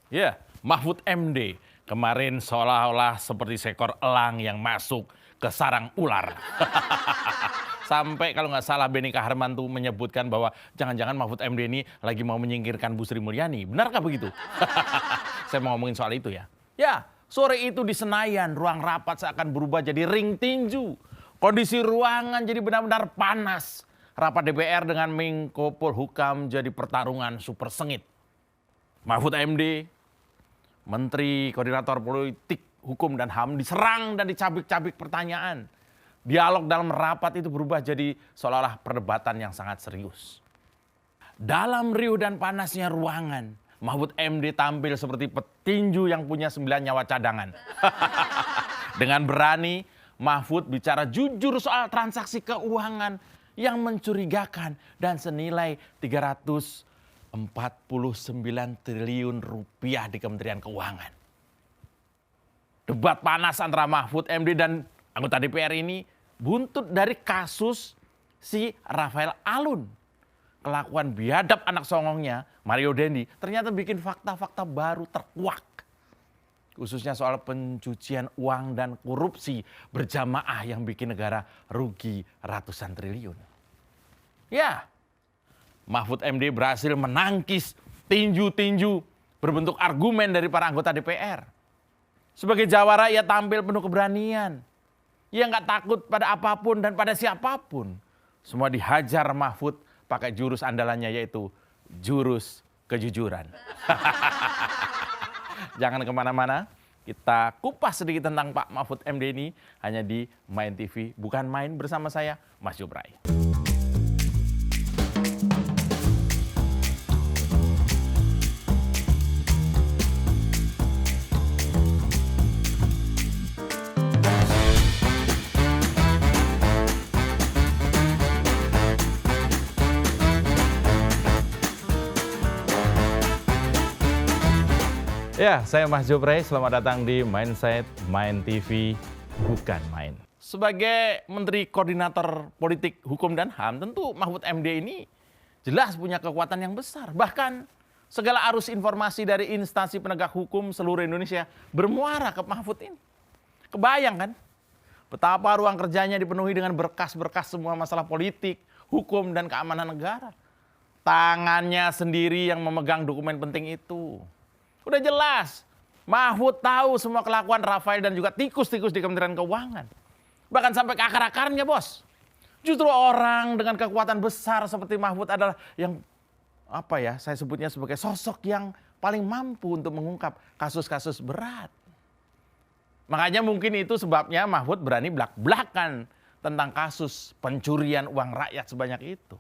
Ya, Mahfud MD kemarin seolah-olah seperti seekor elang yang masuk ke sarang ular. Sampai kalau nggak salah Benny Kaharman tuh menyebutkan bahwa jangan-jangan Mahfud MD ini lagi mau menyingkirkan Bu Sri Mulyani. Benarkah begitu? Saya mau ngomongin soal itu ya. Ya, sore itu di Senayan ruang rapat seakan berubah jadi ring tinju. Kondisi ruangan jadi benar-benar panas. Rapat DPR dengan Menko Polhukam jadi pertarungan super sengit. Mahfud MD, Menteri Koordinator Politik, Hukum dan HAM diserang dan dicabik-cabik pertanyaan. Dialog dalam rapat itu berubah jadi seolah-olah perdebatan yang sangat serius. Dalam riuh dan panasnya ruangan, Mahfud MD tampil seperti petinju yang punya 9 nyawa cadangan. Dengan berani, Mahfud bicara jujur soal transaksi keuangan yang mencurigakan dan senilai 349 triliun rupiah di Kementerian Keuangan. Debat panas antara Mahfud MD dan anggota DPR ini buntut dari kasus si Rafael Alun. Kelakuan biadab anak songongnya, Mario Dendi, ternyata bikin fakta-fakta baru terkuak. Khususnya soal pencucian uang dan korupsi berjamaah yang bikin negara rugi ratusan triliun. Ya, Mahfud MD berhasil menangkis tinju-tinju berbentuk argumen dari para anggota DPR. Sebagai jawara ia tampil penuh keberanian. Ia nggak takut pada apapun dan pada siapapun. Semua dihajar Mahfud pakai jurus andalannya yaitu jurus kejujuran. Jangan kemana-mana, kita kupas sedikit tentang Pak Mahfud MD ini hanya di Main TV. Bukan main bersama saya, Mas Jobray. Ya, saya Mas Jobray, selamat datang di Mindset Main TV, bukan main. Sebagai Menteri Koordinator Politik, Hukum dan HAM, tentu Mahfud MD ini jelas punya kekuatan yang besar. Bahkan segala arus informasi dari instansi penegak hukum seluruh Indonesia bermuara ke Mahfud ini. Kebayang kan? Betapa ruang kerjanya dipenuhi dengan berkas-berkas semua masalah politik, hukum, dan keamanan negara. Tangannya sendiri yang memegang dokumen penting itu. Udah jelas, Mahfud tahu semua kelakuan Rafael dan juga tikus-tikus di Kementerian Keuangan. Bahkan sampai ke akar-akarnya, bos. Justru orang dengan kekuatan besar seperti Mahfud adalah yang, saya sebutnya sebagai sosok yang paling mampu untuk mengungkap kasus-kasus berat. Makanya mungkin itu sebabnya Mahfud berani belak-belakan tentang kasus pencurian uang rakyat sebanyak itu.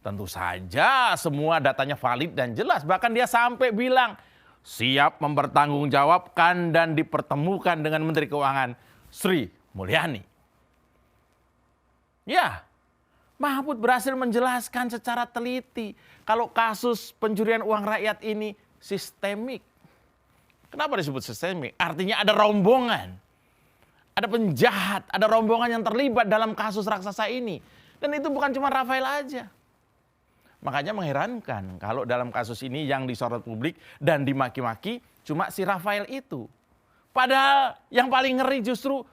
Tentu saja semua datanya valid dan jelas. Bahkan dia sampai bilang, siap mempertanggungjawabkan dan dipertemukan dengan Menteri Keuangan Sri Mulyani. Ya, Mahfud berhasil menjelaskan secara teliti kalau kasus pencurian uang rakyat ini sistemik. Kenapa disebut sistemik? Artinya ada rombongan, ada penjahat, ada rombongan yang terlibat dalam kasus raksasa ini. Dan itu bukan cuma Rafael aja. Makanya mengherankan kalau dalam kasus ini yang disorot publik dan dimaki-maki cuma si Rafael itu. Padahal yang paling ngeri justru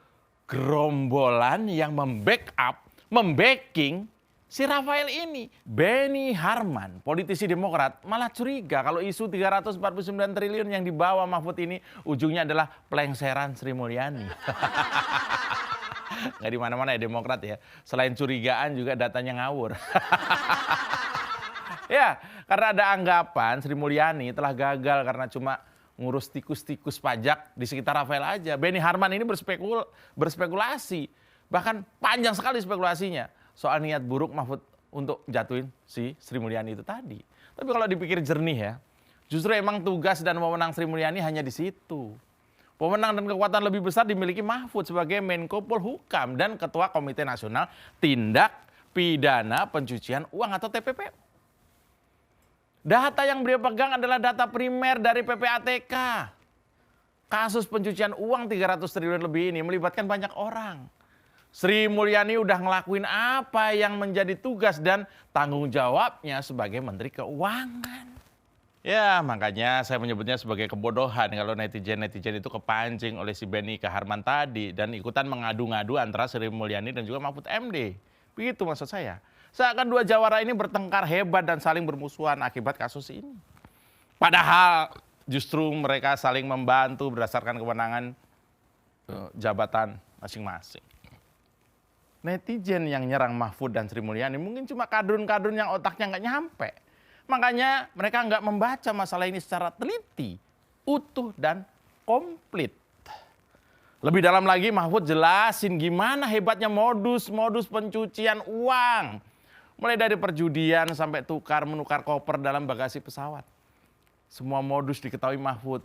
gerombolan yang membacking si Rafael ini. Benny Harman, politisi Demokrat, malah curiga kalau isu 349 triliun yang dibawa Mahfud ini ujungnya adalah pelengseran Sri Mulyani. Nggak di mana-mana ya Demokrat ya. Selain curigaan juga datanya ngawur. Ya, karena ada anggapan Sri Mulyani telah gagal karena cuma ngurus tikus-tikus pajak di sekitar Rafael aja. Benny Harman ini berspekulasi, bahkan panjang sekali spekulasinya soal niat buruk Mahfud untuk jatuhin si Sri Mulyani itu tadi. Tapi kalau dipikir jernih ya, justru emang tugas dan wewenang Sri Mulyani hanya di situ. Wewenang dan kekuatan lebih besar dimiliki Mahfud sebagai Menko Polhukam dan Ketua Komite Nasional Tindak Pidana Pencucian Uang atau TPPU. Data yang beliau pegang adalah data primer dari PPATK. Kasus pencucian uang 300 triliun lebih ini melibatkan banyak orang. Sri Mulyani udah ngelakuin apa yang menjadi tugas dan tanggung jawabnya sebagai Menteri Keuangan. Ya, makanya saya menyebutnya sebagai kebodohan kalau netizen-netizen itu kepancing oleh si Benny Kaharman tadi dan ikutan mengadu-ngadu antara Sri Mulyani dan juga Mahfud MD. Begitu maksud saya. Seakan dua jawara ini bertengkar hebat dan saling bermusuhan akibat kasus ini. Padahal justru mereka saling membantu berdasarkan kewenangan jabatan masing-masing. Netizen yang nyerang Mahfud dan Sri Mulyani mungkin cuma kadrun-kadrun yang otaknya nggak nyampe. Makanya mereka nggak membaca masalah ini secara teliti, utuh, dan komplit. Lebih dalam lagi Mahfud jelasin gimana hebatnya modus-modus pencucian uang. Mulai dari perjudian sampai menukar koper dalam bagasi pesawat. Semua modus diketahui Mahfud.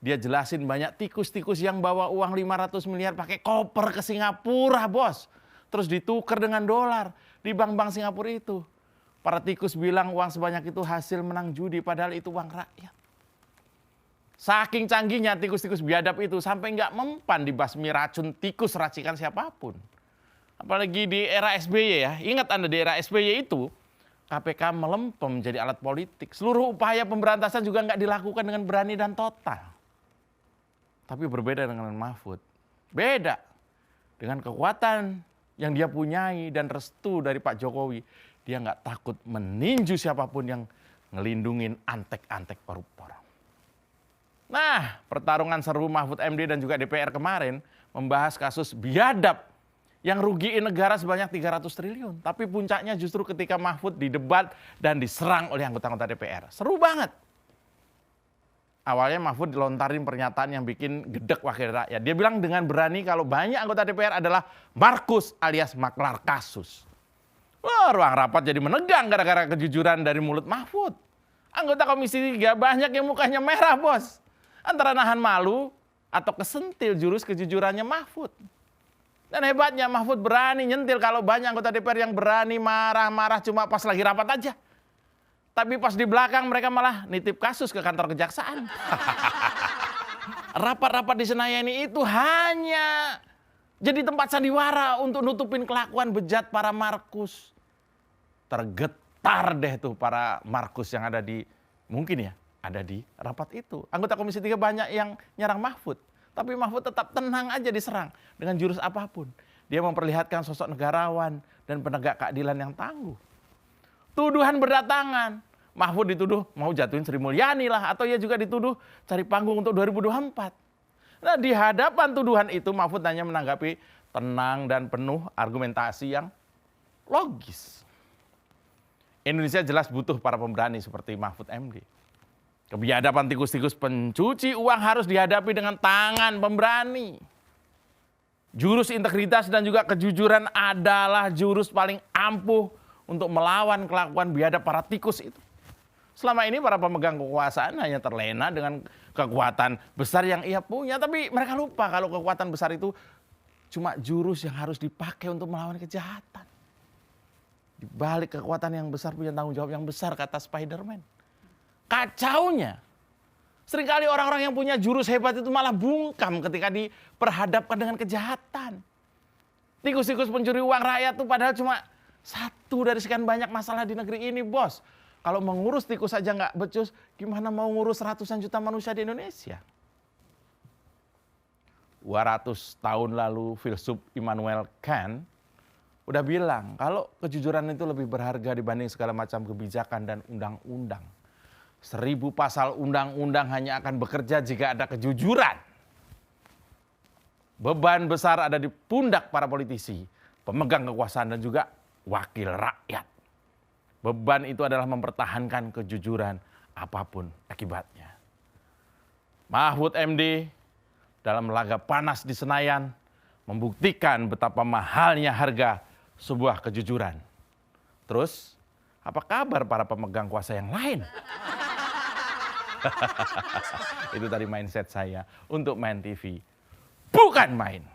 Dia jelasin banyak tikus-tikus yang bawa uang 500 miliar pakai koper ke Singapura, bos. Terus ditukar dengan dolar di bank-bank Singapura itu. Para tikus bilang uang sebanyak itu hasil menang judi, padahal itu uang rakyat. Saking canggihnya tikus-tikus biadab itu sampai nggak mempan dibasmi racun tikus racikan siapapun. Apalagi di era SBY ya, ingat Anda di era SBY itu KPK melempem menjadi alat politik. Seluruh upaya pemberantasan juga nggak dilakukan dengan berani dan total. Tapi berbeda dengan Mahfud. Beda dengan kekuatan yang dia punyai dan restu dari Pak Jokowi. Dia nggak takut meninju siapapun yang ngelindungin antek-antek koruptor. Nah, pertarungan seru Mahfud MD dan juga DPR kemarin membahas kasus biadab yang rugiin negara sebanyak 300 triliun. Tapi puncaknya justru ketika Mahfud didebat dan diserang oleh anggota-anggota DPR. Seru banget. Awalnya Mahfud dilontarin pernyataan yang bikin gedek wakil rakyat. Dia bilang dengan berani kalau banyak anggota DPR adalah Markus alias maklar kasus. Wah, ruang rapat jadi menegang gara-gara kejujuran dari mulut Mahfud. Anggota Komisi 3 banyak yang mukanya merah, bos. Antara nahan malu atau kesentil jurus kejujurannya Mahfud. Dan hebatnya Mahfud berani nyentil kalau banyak anggota DPR yang berani marah-marah cuma pas lagi rapat aja. Tapi pas di belakang mereka malah nitip kasus ke kantor kejaksaan. Rapat-rapat di Senayan itu hanya jadi tempat sandiwara untuk nutupin kelakuan bejat para Markus. Tergetar deh tuh para Markus yang ada di, mungkin ya, ada di rapat itu. Anggota Komisi 3 banyak yang nyerang Mahfud. Tapi Mahfud tetap tenang aja diserang dengan jurus apapun. Dia memperlihatkan sosok negarawan dan penegak keadilan yang tangguh. Tuduhan berdatangan. Mahfud dituduh mau jatuhin Sri Mulyani lah. Atau ia juga dituduh cari panggung untuk 2024. Nah, di hadapan tuduhan itu Mahfud hanya menanggapi tenang dan penuh argumentasi yang logis. Indonesia jelas butuh para pemberani seperti Mahfud MD. Kebiadaban tikus-tikus pencuci uang harus dihadapi dengan tangan pemberani. Jurus integritas dan juga kejujuran adalah jurus paling ampuh untuk melawan kelakuan biadab para tikus itu. Selama ini para pemegang kekuasaan hanya terlena dengan kekuatan besar yang ia punya. Tapi mereka lupa kalau kekuatan besar itu cuma jurus yang harus dipakai untuk melawan kejahatan. Di balik kekuatan yang besar punya tanggung jawab yang besar, kata Spider-Man. Kacaunya, seringkali orang-orang yang punya jurus hebat itu malah bungkam ketika diperhadapkan dengan kejahatan. Tikus-tikus pencuri uang rakyat itu padahal cuma satu dari sekian banyak masalah di negeri ini, bos. Kalau mengurus tikus saja nggak becus, gimana mau ngurus ratusan juta manusia di Indonesia? 200 tahun lalu filsuf Immanuel Kant udah bilang kalau kejujuran itu lebih berharga dibanding segala macam kebijakan dan undang-undang. 1000 pasal undang-undang hanya akan bekerja jika ada kejujuran. Beban besar ada di pundak para politisi, pemegang kekuasaan dan juga wakil rakyat. Beban itu adalah mempertahankan kejujuran apapun akibatnya. Mahfud MD dalam laga panas di Senayan membuktikan betapa mahalnya harga sebuah kejujuran. Terus, apa kabar para pemegang kuasa yang lain? Itu tadi mindset saya untuk Main TV. Bukan main.